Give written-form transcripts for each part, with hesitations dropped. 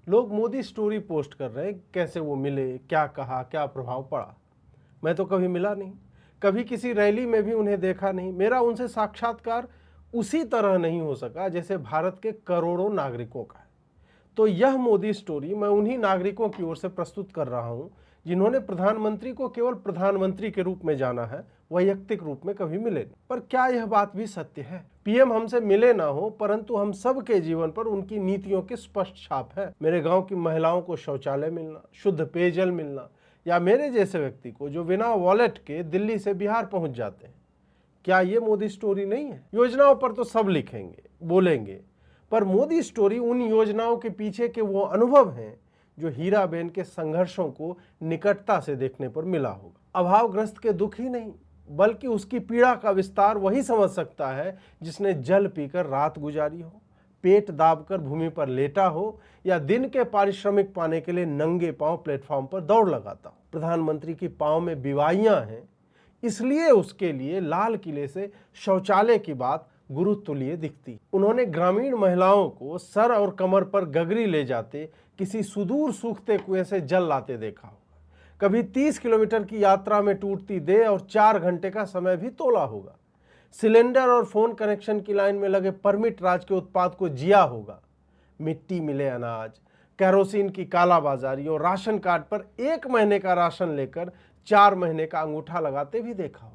लोग Modi story post कर रहे हैं, कैसे वो मिले, क्या कहा, क्या प्रभाव पड़ा। मैं तो कभी मिला नहीं, कभी किसी रैली में भी उन्हें देखा नहीं। मेरा उनसे साक्षात्कार उसी तरह नहीं हो सका जैसे भारत के करोड़ों नागरिकों का है। तो यह मोदी स्टोरी मैं उन्हीं नागरिकों की ओर से प्रस्तुत कर रहा हूं जिन्होंने प्रधानमंत्री को केवल प्रधानमंत्री के रूप में जाना है, वैयक्तिक रूप में कभी मिले नहीं। पर क्या यह बात भी सत्य है? पीएम हमसे मिले ना हो, परंतु हम सब के जीवन पर उनकी नीतियों की स्पष्ट छाप है। मेरे गांव की महिलाओं को शौचालय मिलना, शुद्ध पेयजल मिलना, या मेरे जैसे व्यक्ति को जो बिना वॉलेट के दिल्ली से बिहार पहुंच जाते हैं, क्या ये मोदी स्टोरी नहीं है? योजनाओं पर तो सब लिखेंगे, बोलेंगे, पर मोदी स्टोरी उन योजनाओं के पीछे के वो अनुभव हैं जो हीराबेन के संघर्षों को निकटता से देखने पर मिला होगा। अभावग्रस्त के दुख ही नहीं, बल्कि उसकी पीड़ा का विस्तार वही समझ सकता है जिसने जल पीकर रात गुजारी हो, पेट दाबकर भूमि पर लेटा हो, या दिन के पारिश्रमिक पाने के लिए नंगे पांव प्लेटफॉर्म पर दौड़ लगाता हो। प्रधानमंत्री की पांव में बीवाइयां हैं, इसलिए उसके लिए लाल किले से शौचालय की बात गुरुत्व दिखती। उन्होंने ग्रामीण महिलाओं को सर और कमर पर गगरी ले जाते किसी सुदूर सूखते कुएं से जल लाते देखा होगा। कभी 30 किलोमीटर की यात्रा में टूटती देह और 4 घंटे का समय भी तोला होगा। सिलेंडर और फोन कनेक्शन की लाइन में लगे परमिट राज के उत्पाद को जिया होगा। मिट्टी मिले अनाज, कैरोसिन की कालाबाजारी और राशन कार्ड पर 1 महीने का राशन लेकर 4 महीने का अंगूठा लगाते भी देखा होगा।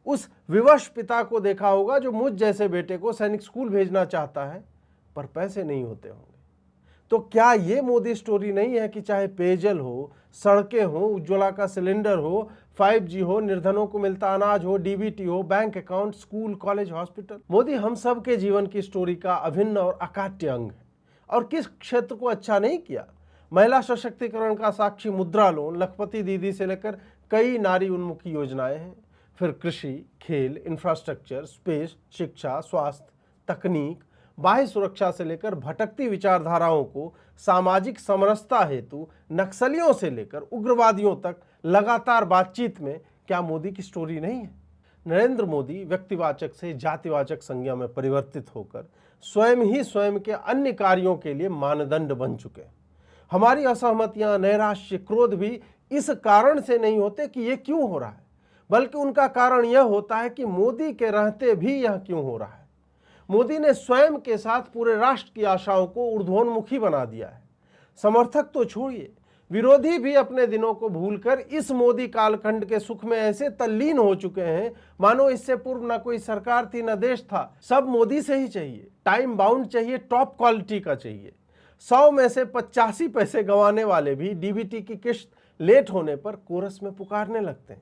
उस विवश पिता को देखा होगा जो मुझ जैसे बेटे को सैनिक स्कूल भेजना चाहता है, पर पैसे नहीं होते होंगे। तो क्या ये मोदी स्टोरी नहीं है कि चाहे पेयजल हो, सड़कें हो, उज्ज्वला का सिलेंडर हो, 5G हो, निर्धनों को मिलता अनाज हो, डीबीटी हो, bank account, school, college, hospital, Modi हम सब के जीवन की स्टोरी का अभिन्न और अकाट्य अंग है। और किस क्षेत्र को अच्छा नहीं किया? महिला सशक्तिकरण का साक्षी मुद्रा लोन, लखपति दीदी से लेकर कई नारी उन्मुखी योजनाएं हैं। फिर कृषि, खेल, इंफ्रास्ट्रक्चर, स्पेस, शिक्षा, स्वास्थ्य, तकनीक, बाह्य सुरक्षा से लेकर भटकती विचारधाराओं को सामाजिक समरसता हेतु नक्सलियों से लेकर उग्रवादियों तक लगातार बातचीत में क्या मोदी की स्टोरी नहीं है? नरेंद्र मोदी व्यक्तिवाचक से जातिवाचक संज्ञा में परिवर्तित होकर स्वयं ही स्वयं के अन्य कार्यों के लिए मानदंड बन चुके हैं। हमारी असहमतियां, नैराश्य, क्रोध भी इस कारण से नहीं होते कि ये क्यों हो रहा है, बल्कि उनका कारण यह होता है कि मोदी के रहते भी यह क्यों हो रहा है। मोदी ने स्वयं के साथ पूरे राष्ट्र की आशाओं को ऊर्ध्वोन्मुखी बना दिया है। समर्थक तो छोड़िए, विरोधी भी अपने दिनों को भूलकर इस मोदी कालखंड के सुख में ऐसे तल्लीन हो चुके हैं मानो इससे पूर्व न कोई सरकार थी, न देश था। सब मोदी से ही चाहिए, टाइम बाउंड चाहिए, टॉप क्वालिटी का चाहिए। 100 में से 85 पैसे गंवाने वाले भी डीबीटी की किश्त लेट होने पर कोरस में पुकारने लगते हैं,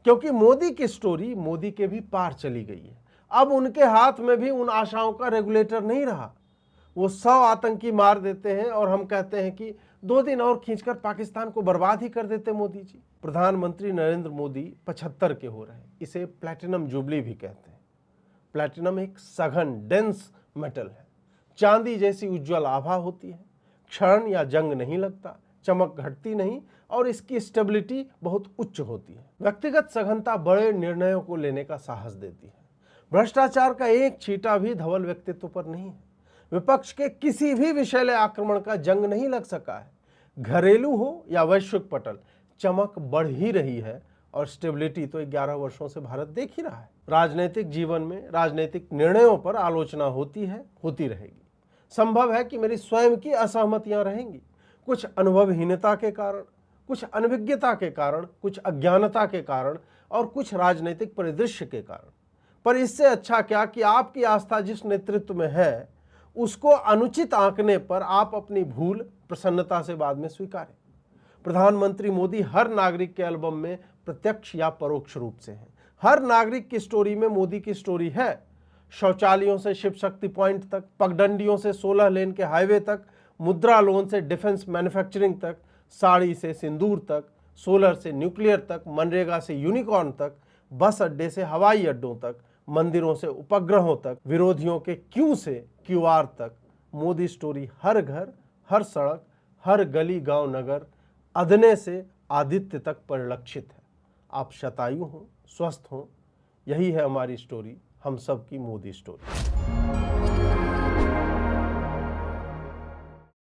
क्योंकि मोदी की स्टोरी मोदी के भी पार चली गई है। अब उनके हाथ में भी उन आशाओं का रेगुलेटर नहीं रहा। वो 100 आतंकी मार देते हैं और हम कहते हैं कि 2 दिन और खींचकर पाकिस्तान को बर्बाद ही कर देते मोदी जी। प्रधानमंत्री नरेंद्र मोदी 75 के हो रहे हैं। इसे प्लैटिनम जुबली भी कहते हैं। प्लैटिनम एक सघन डेंस मेटल है, चांदी जैसी उज्जवल आभा होती है, क्षरण या जंग नहीं लगता, चमक घटती नहीं, और इसकी स्टेबिलिटी बहुत उच्च होती है। व्यक्तिगत सघनता बड़े निर्णयों को लेने का साहस देती है। भ्रष्टाचार का एक छींटा भी धवल व्यक्तित्व पर नहीं है। विपक्ष के किसी भी विषैले आक्रमण का जंग नहीं लग सका है। घरेलू हो या वैश्विक पटल, चमक बढ़ ही रही है, और स्टेबिलिटी तो 11 वर्षों से भारत देख ही रहा है। राजनीतिक जीवन में राजनीतिक निर्णयों पर आलोचना होती है, होती रहेगी। संभव है कि मेरी स्वयं की असहमतियां रहेंगी, कुछ अनुभवहीनता के कारण, कुछ अनभिज्ञता के कारण, कुछ अज्ञानता के कारण, और कुछ राजनीतिक परिदृश्य के कारण। पर इससे अच्छा क्या कि आपकी आस्था जिस नेतृत्व में है उसको अनुचित आंकने पर आप अपनी भूल प्रसन्नता से बाद में स्वीकारें। प्रधानमंत्री मोदी हर नागरिक के एल्बम में प्रत्यक्ष या परोक्ष रूप से हैं। हर नागरिक की स्टोरी में मोदी की स्टोरी है। शौचालयों से शिव शक्ति पॉइंट तक, पगडंडियों से 16 लेन के हाईवे तक, मुद्रा लोन से डिफेंस मैन्युफैक्चरिंग तक, साड़ी से सिंदूर तक, सोलर से न्यूक्लियर तक, मनरेगा से यूनिकॉर्न तक, बस अड्डे से हवाई अड्डों तक, मंदिरों से उपग्रहों तक, विरोधियों के क्यू से क्यूआर तक, मोदी स्टोरी हर घर, हर सड़क, हर गली, गांव, नगर, अदने से आदित्य तक परिलक्षित है। आप शतायु हों, स्वस्थ हों, यही है हमारी स्टोरी, हम सब की मोदी स्टोरी।